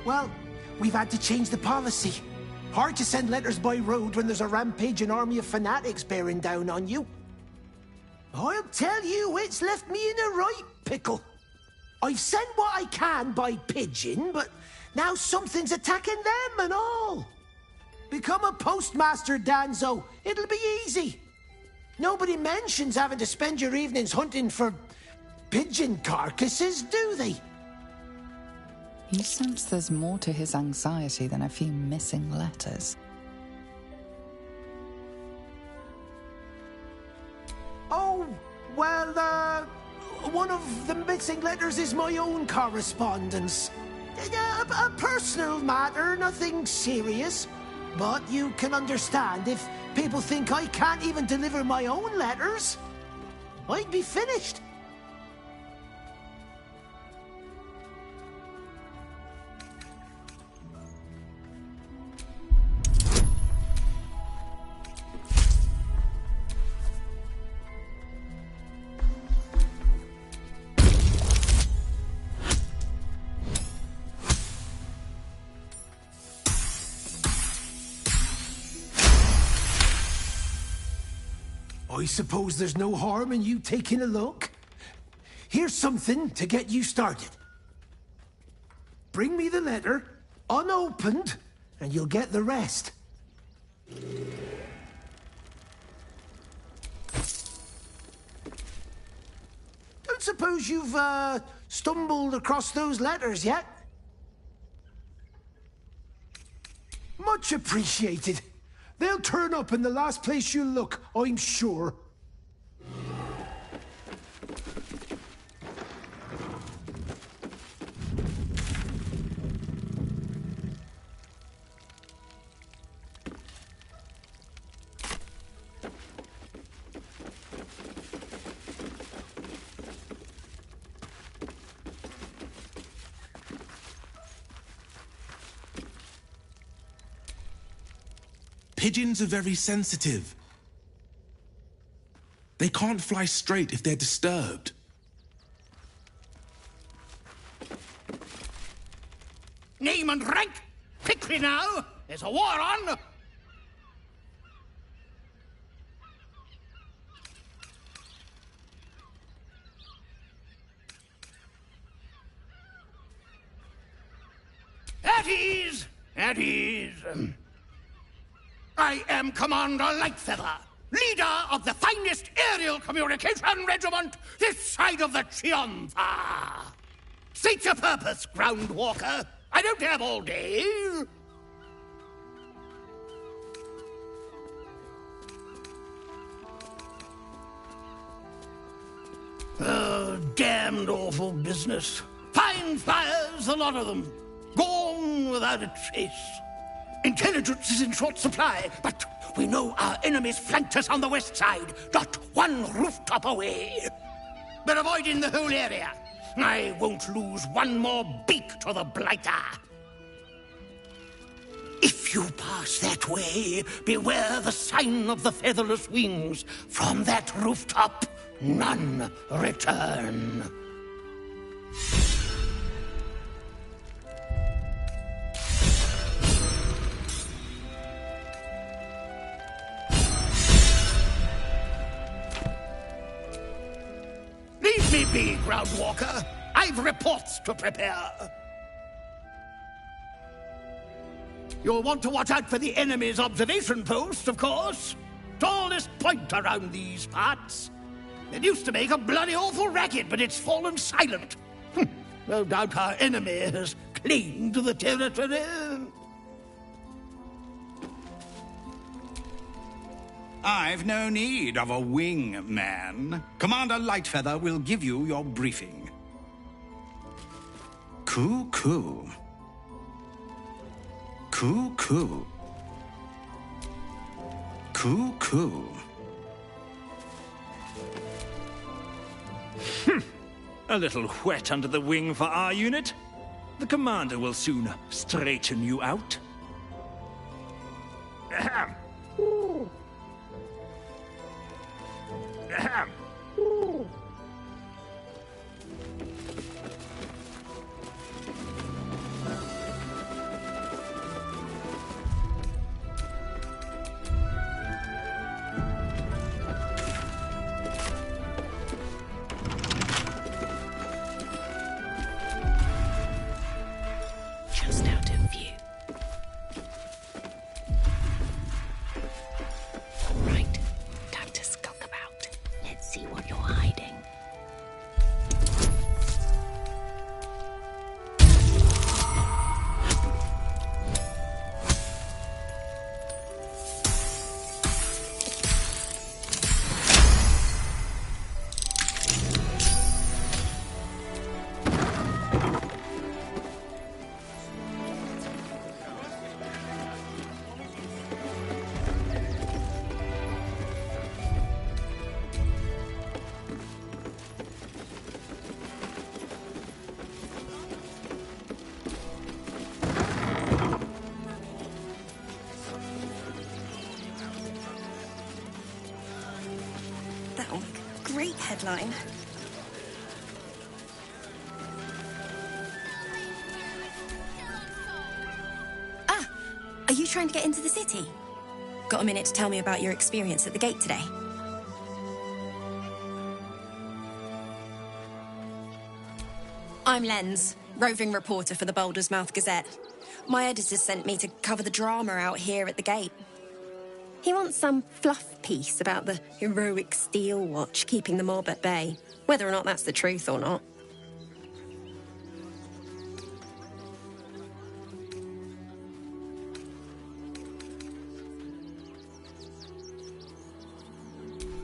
Well, we've had to change the policy. Hard to send letters by road when there's a rampaging army of fanatics bearing down on you. I'll tell you, it's left me in a right pickle. I've sent what I can by pigeon, but now something's attacking them and all. Become a postmaster, Danzo. It'll be easy. Nobody mentions having to spend your evenings hunting for pigeon carcasses, do they? You sense there's more to his anxiety than a few missing letters. Oh, well, one of the missing letters is my own correspondence. A personal matter, nothing serious. But you can understand if people think I can't even deliver my own letters, I'd be finished. I suppose there's no harm in you taking a look. Here's something to get you started. Bring me the letter, unopened, and you'll get the rest. Don't suppose you've, stumbled across those letters yet? Much appreciated. They'll turn up in the last place you look, I'm sure. Pigeons are very sensitive. They can't fly straight if they're disturbed. Name and rank! Quickly now! There's a war on! At ease! At ease! I am Commander Lightfeather, leader of the finest aerial communication regiment this side of the Triumpha. State your purpose, Groundwalker. I don't have all day. Oh, damned awful business. Fine fires, a lot of them. Gone without a trace. Intelligence is in short supply, but we know our enemies flanked us on the west side, not one rooftop away. We're avoiding the whole area. I won't lose one more beak to the blighter. If you pass that way, beware the sign of the featherless wings. From that rooftop, none return. Leave me be, Groundwalker. I've reports to prepare. You'll want to watch out for the enemy's observation post, of course. Tallest point around these parts. It used to make a bloody awful racket, but it's fallen silent. No doubt our enemy has claimed the territory. I've no need of a wing man. Commander Lightfeather will give you your briefing. Coo-coo. Coo-coo. Coo-coo. A little wet under the wing for our unit. The commander will soon straighten you out. That'll make a great headline. Ah! Are you trying to get into the city? Got a minute to tell me about your experience at the gate today? I'm Lens, roving reporter for the Baldur's Mouth Gazette. My editor sent me to cover the drama out here at the gate. He wants some fluff piece about the heroic Steel Watch keeping the mob at bay, whether or not that's the truth or not.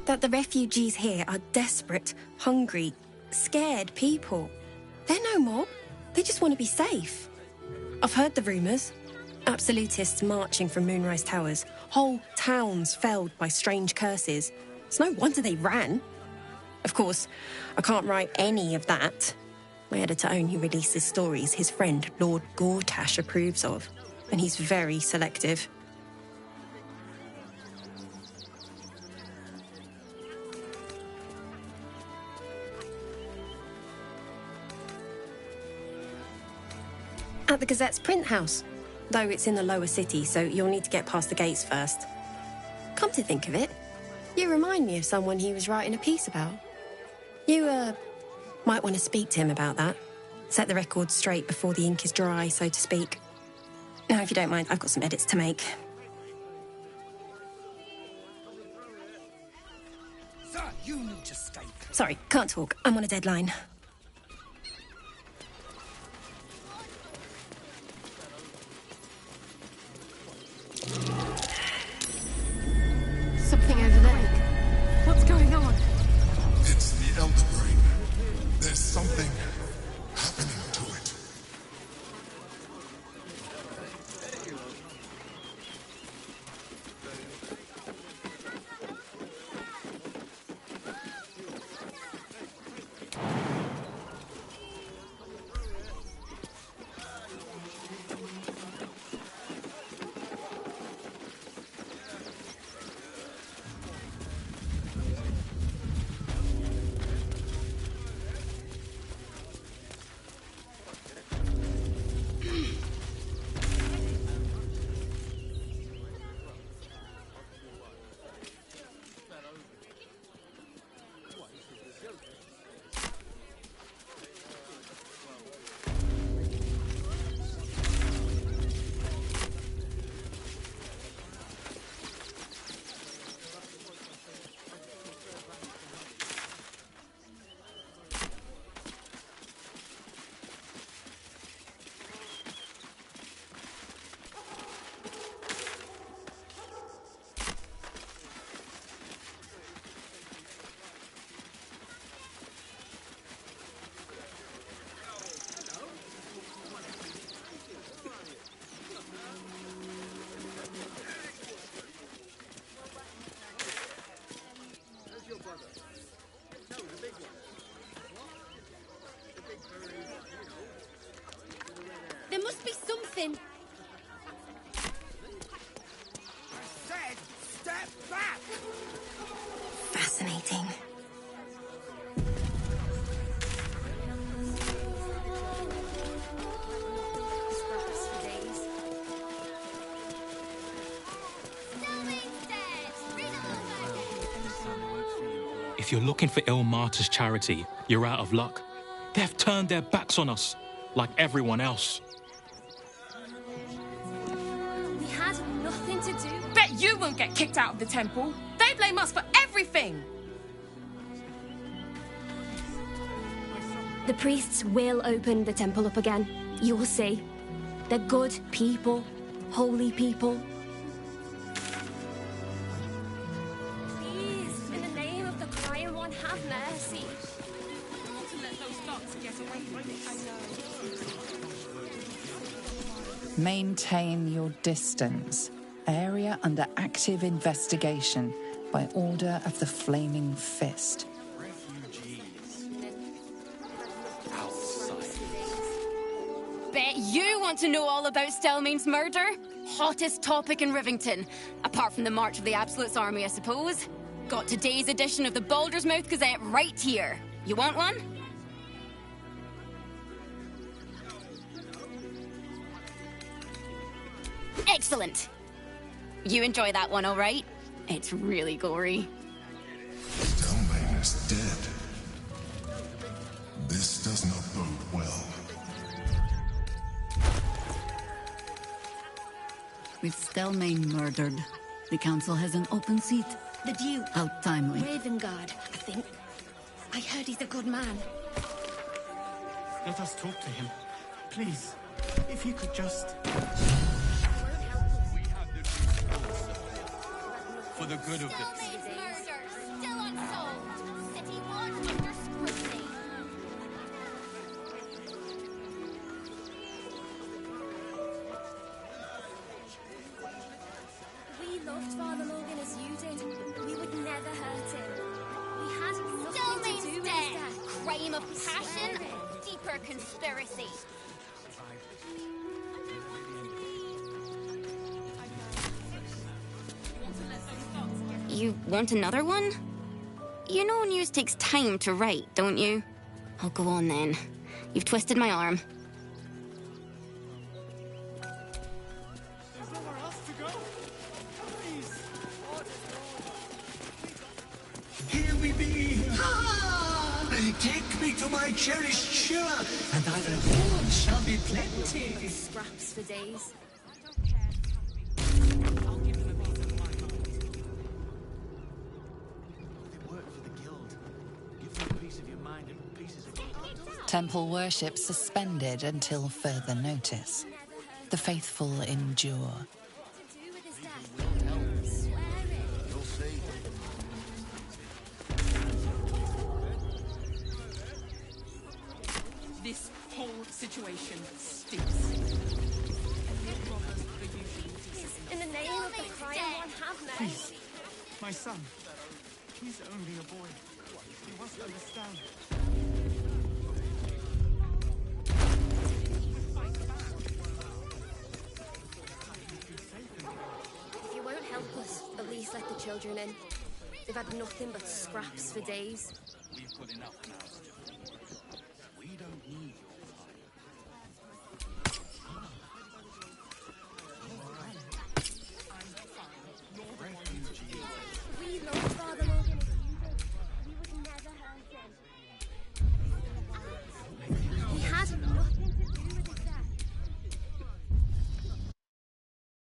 That the refugees here are desperate, hungry, scared people. They're no mob. They just want to be safe. I've heard the rumours. Absolutists marching from Moonrise Towers. Whole towns felled by strange curses. It's no wonder they ran. Of course, I can't write any of that. My editor only releases stories his friend Lord Gortash approves of. And he's very selective. At the Gazette's print house, though it's in the lower city, so you'll need to get past the gates first. Come to think of it, you remind me of someone he was writing a piece about. You, might want to speak to him about that. Set the record straight before the ink is dry, so to speak. Now, if you don't mind, I've got some edits to make. Sir, you need to stay. Sorry, can't talk. I'm on a deadline. Something over there. What's going on? It's the Elder Brain. There's something happening to it. There must be something. I said, step back! Fascinating. If you're looking for Ilmater's charity, you're out of luck. They've turned their backs on us, like everyone else. We had nothing to do. Bet you won't get kicked out of the temple. They blame us for everything. The priests will open the temple up again. You'll see. They're good people, holy people. Please, in the name of the crying one, have mercy. To let those dogs get away from it. I know. Maintain your distance. Area under active investigation by order of the Flaming Fist. Bet you want to know all about Stelmane's murder? Hottest topic in Rivington. Apart from the march of the Absolute's army, I suppose. Got today's edition of the Baldur's Mouth Gazette right here. You want one? Excellent. You enjoy that one, all right? It's really gory. Stelmane is dead. This does not bode well. With Stelmane murdered, the council has an open seat. The Duke. How timely. Ravengard, I think. I heard he's a good man. Let us talk to him. Please, if you could just... For the good of the... Still unsolved. City Watch under scrutiny. We loved Father Morgan as you did. We would never hurt him. We had nothing to do Stelmane's with his dead. death. Crime of passion. Deeper conspiracy. You want another one? You know news takes time to write, don't you? Oh, go on then. You've twisted my arm. Here we be! Ah! Take me to my cherished Shira, and thy reward shall be plenty. Scraps for days. Temple worship suspended until further notice. The faithful endure. This whole situation stinks. In the name of the crying one, have mercy. Please, my son. He's only a boy. You must understand. If you won't help us, at least let the children in. They've had nothing but scraps for days. We've got enough now.